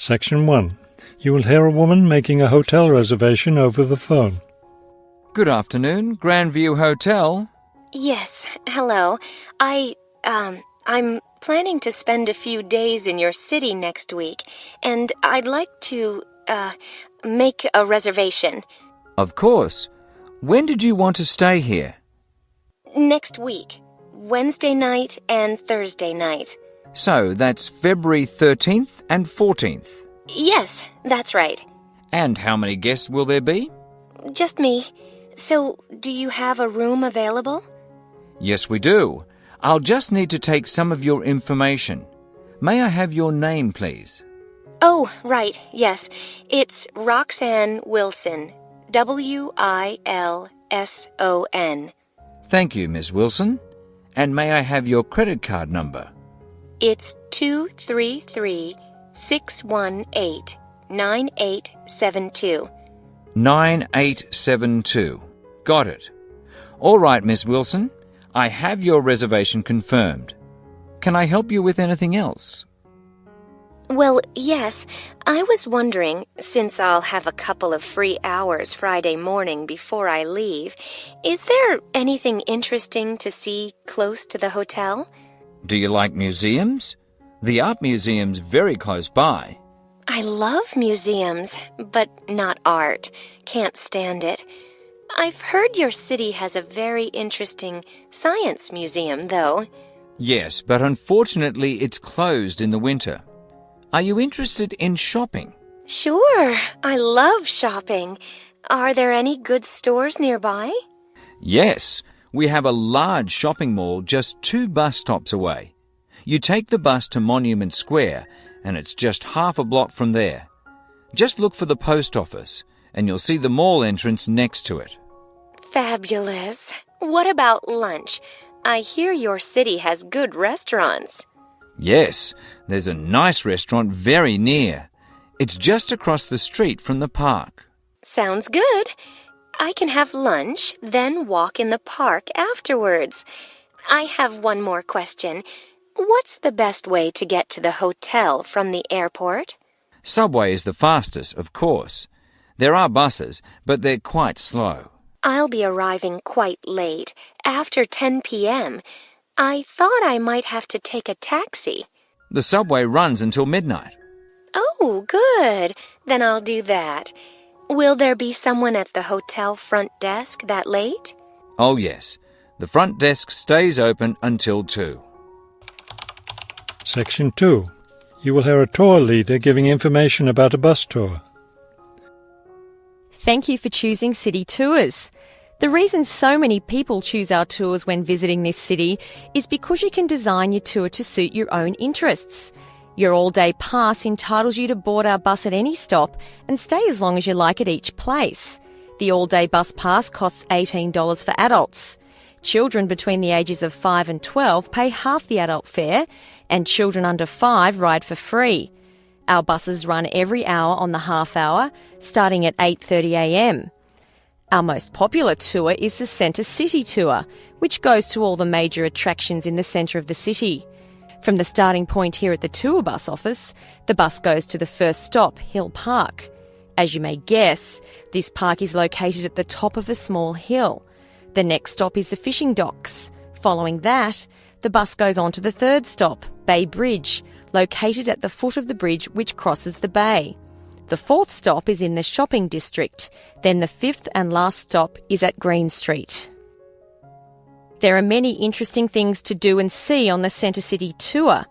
Section 1. You will hear a woman making a hotel reservation over the phone. Good afternoon, Grandview Hotel. Yes, hello. I'm planning to spend a few days in your city next week, and I'd like to, make a reservation. Of course. When did you want to stay here? Next week, Wednesday night and Thursday night. So that's February 13th and 14th. Yes, that's right. And how many guests will there be? Just me. So, do you have a room available? Yes, we do. I'll just need to take some of your information. May I have your name, please? Oh, right, yes. It's Roxanne Wilson. Wilson. Thank you, Miss Wilson. And may I have your credit card number? It's 233-618-9872. 9872. Got it. All right, Miss Wilson. I have your reservation confirmed. Can I help you with anything else? Well, yes. I was wondering, since I'll have a couple of free hours Friday morning before I leave, is there anything interesting to see close to the hotel? Do you like museums? The art museum's very close by. I love museums, but not art. Can't stand it. I've heard your city has a very interesting science museum, though. Yes, but unfortunately it's closed in the winter. Are you interested in shopping? Sure, I love shopping. Are there any good stores nearby? Yes, we have a large shopping mall just 2 bus stops away. You take the bus to Monument Square, and it's just half a block from there. Just look for the post office, and you'll see the mall entrance next to it. Fabulous. What about lunch? I hear your city has good restaurants. Yes, there's a nice restaurant very near. It's just across the street from the park. Sounds good. I can have lunch, then walk in the park afterwards. I have one more question. What's the best way to get to the hotel from the airport? Subway is the fastest, of course. There are buses, but they're quite slow. I'll be arriving quite late, after 10 p.m. I thought I might have to take a taxi. The subway runs until midnight. Oh, good. Then I'll do that. Will there be someone at the hotel front desk that late? Oh, yes. The front desk stays open until 2. Section 2. You will hear a tour leader giving information about a bus tour. Thank you for choosing City Tours. The reason so many people choose our tours when visiting this city is because you can design your tour to suit your own interests. Your all-day pass entitles you to board our bus at any stop and stay as long as you like at each place. The all-day bus pass costs $18 for adults. Children between the ages of 5 and 12 pay half the adult fare, and children under 5 ride for free. Our buses run every hour on the half hour, starting at 8:30 a.m. Our most popular tour is the Centre City Tour, which goes to all the major attractions in the centre of the city. From the starting point here at the tour bus office, the bus goes to the first stop, Hill Park. As you may guess, this park is located at the top of a small hill. The next stop is the fishing docks. Following that, the bus goes on to the third stop, Bay Bridge, located at the foot of the bridge which crosses the bay. The fourth stop is in the shopping district. Then the fifth and last stop is at Green Street. There are many interesting things to do and see on the Centre City Tour.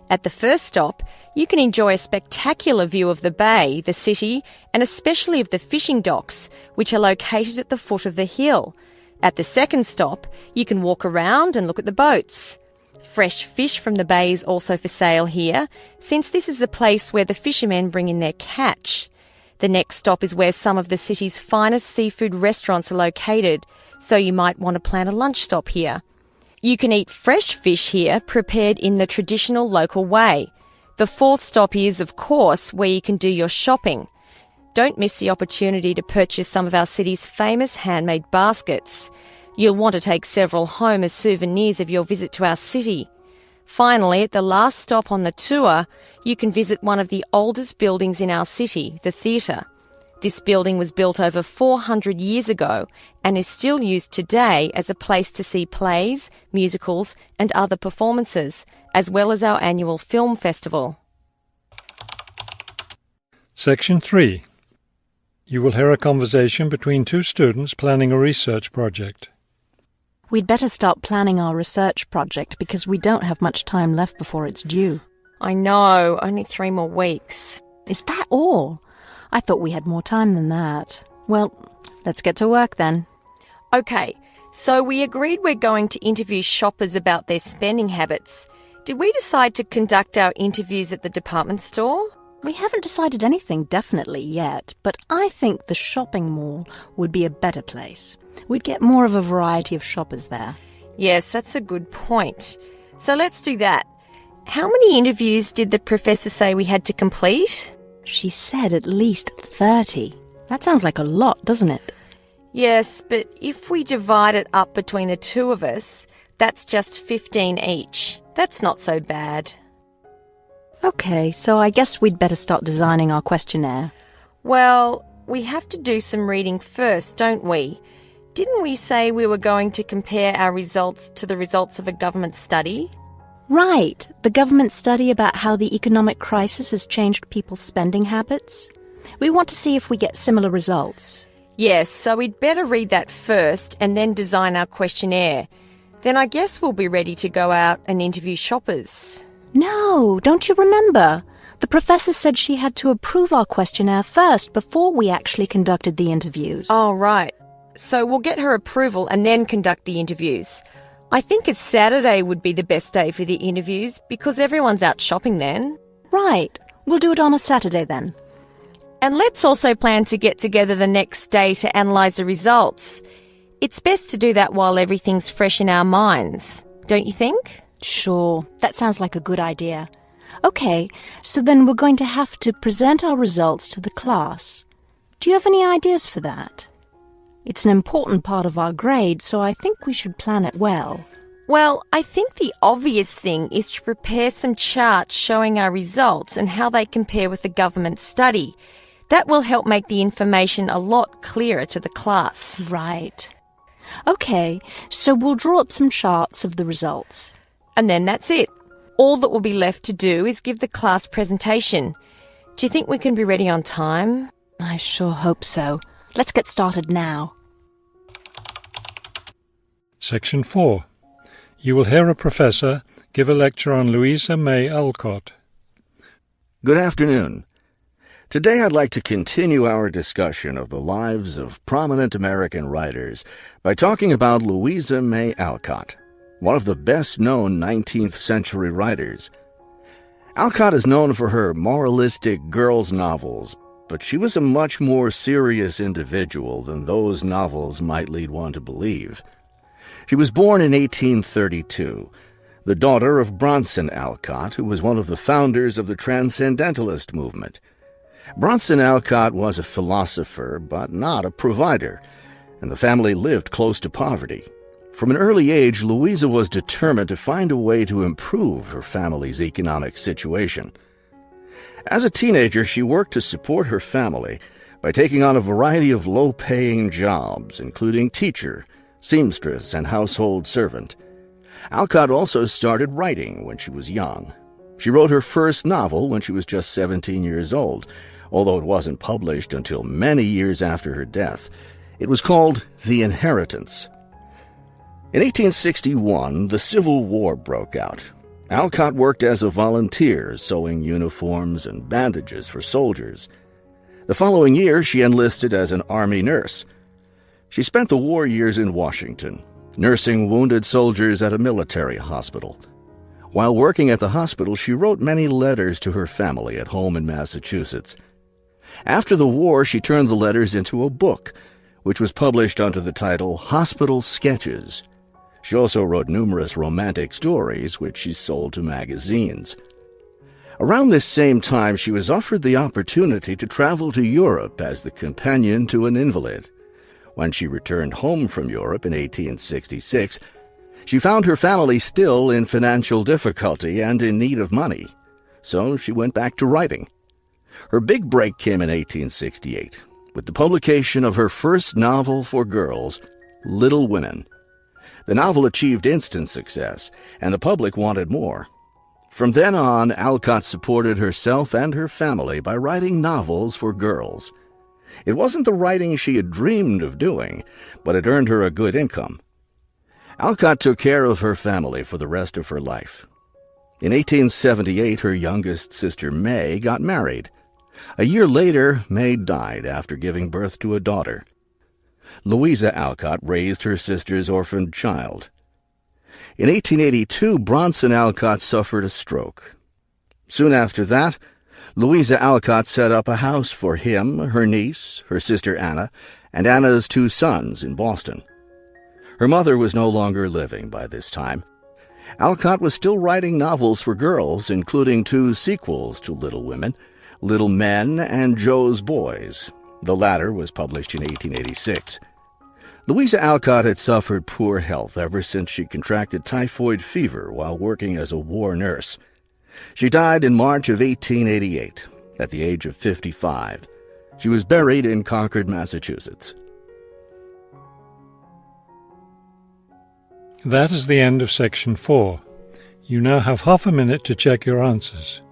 At the first stop, you can enjoy a spectacular view of the bay, the city, and especially of the fishing docks, which are located at the foot of the hill. At the second stop, you can walk around and look at the boats. Fresh fish from the bay is also for sale here, since this is the place where the fishermen bring in their catch. The next stop is where some of the city's finest seafood restaurants are located, so you might want to plan a lunch stop here. You can eat fresh fish here, prepared in the traditional local way. The fourth stop is, of course, where you can do your shopping. Don't miss the opportunity to purchase some of our city's famous handmade baskets. You'll want to take several home as souvenirs of your visit to our city. Finally, at the last stop on the tour, you can visit one of the oldest buildings in our city, the theatre. This building was built over 400 years ago and is still used today as a place to see plays, musicals and other performances, as well as our annual film festival. Section 3. You will hear a conversation between two students planning a research project. We'd better start planning our research project because we don't have much time left before it's due. I know, only 3 more weeks. Is that all? I thought we had more time than that. Well, let's get to work then. Okay, so we agreed we're going to interview shoppers about their spending habits. Did we decide to conduct our interviews at the department store? We haven't decided anything definitely yet, but I think the shopping mall would be a better place. We'd get more of a variety of shoppers there. Yes, that's a good point. So let's do that. How many interviews did the professor say we had to complete? She said at least 30. That sounds like a lot, doesn't it? Yes, but if we divide it up between the two of us, that's just 15 each. That's not so bad. Okay, so I guess we'd better start designing our questionnaire. Well, we have to do some reading first, don't we? Didn't we say we were going to compare our results to the results of a government study? Right, the government study about how the economic crisis has changed people's spending habits. We want to see if we get similar results. Yes, so we'd better read that first and then design our questionnaire. Then I guess we'll be ready to go out and interview shoppers. No, don't you remember? The professor said she had to approve our questionnaire first before we actually conducted the interviews. Oh, right. So we'll get her approval and then conduct the interviews. I think a Saturday would be the best day for the interviews because everyone's out shopping then. Right. We'll do it on a Saturday then. And let's also plan to get together the next day to analyse the results. It's best to do that while everything's fresh in our minds, don't you think? Sure. That sounds like a good idea. Okay, so then we're going to have to present our results to the class. Do you have any ideas for that? It's an important part of our grade, so I think we should plan it well. Well, I think the obvious thing is to prepare some charts showing our results and how they compare with the government study. That will help make the information a lot clearer to the class. Right. Okay, so we'll draw up some charts of the results. And then that's it. All that will be left to do is give the class presentation. Do you think we can be ready on time? I sure hope so. Let's get started now. Section 4. You will hear a professor give a lecture on Louisa May Alcott. Good afternoon. Today I'd like to continue our discussion of the lives of prominent American writers by talking about Louisa May Alcott, one of the best-known 19th century writers. Alcott is known for her moralistic girls' novels, but she was a much more serious individual than those novels might lead one to believe. She was born in 1832, the daughter of Bronson Alcott, who was one of the founders of the Transcendentalist movement. Bronson Alcott was a philosopher, but not a provider, and the family lived close to poverty. From an early age, Louisa was determined to find a way to improve her family's economic situation. As a teenager, she worked to support her family by taking on a variety of low-paying jobs, including teacher, seamstress, and household servant. Alcott also started writing when she was young. She wrote her first novel when she was just 17 years old, although it wasn't published until many years after her death. It was called The Inheritance. In 1861, the Civil War broke out. Alcott worked as a volunteer, sewing uniforms and bandages for soldiers. The following year, she enlisted as an Army nurse. She spent the war years in Washington, nursing wounded soldiers at a military hospital. While working at the hospital, she wrote many letters to her family at home in Massachusetts. After the war, she turned the letters into a book, which was published under the title Hospital Sketches. She also wrote numerous romantic stories, which she sold to magazines. Around this same time, she was offered the opportunity to travel to Europe as the companion to an invalid. When she returned home from Europe in 1866, She found her family still in financial difficulty and in need of money, so she went back to writing. Her big break came in 1868, with the publication of her first novel for girls, Little Women. The novel achieved instant success, and the public wanted more. From then on, Alcott supported herself and her family by writing novels for girls. It wasn't the writing she had dreamed of doing, but it earned her a good income. Alcott took care of her family for the rest of her life. In 1878, her youngest sister May got married. A year later, May died after giving birth to a daughter. Louisa Alcott raised her sister's orphaned child. In 1882, Bronson Alcott suffered a stroke. Soon after that, Louisa Alcott set up a house for him, her niece, her sister Anna, and Anna's 2 sons in Boston. Her mother was no longer living by this time. Alcott was still writing novels for girls, including 2 sequels to Little Women, Little Men and Joe's Boys. The latter was published in 1886. Louisa Alcott had suffered poor health ever since she contracted typhoid fever while working as a war nurse. She died in March of 1888, at the age of 55. She was buried in Concord, Massachusetts. That is the end of section 4. You now have half a minute to check your answers.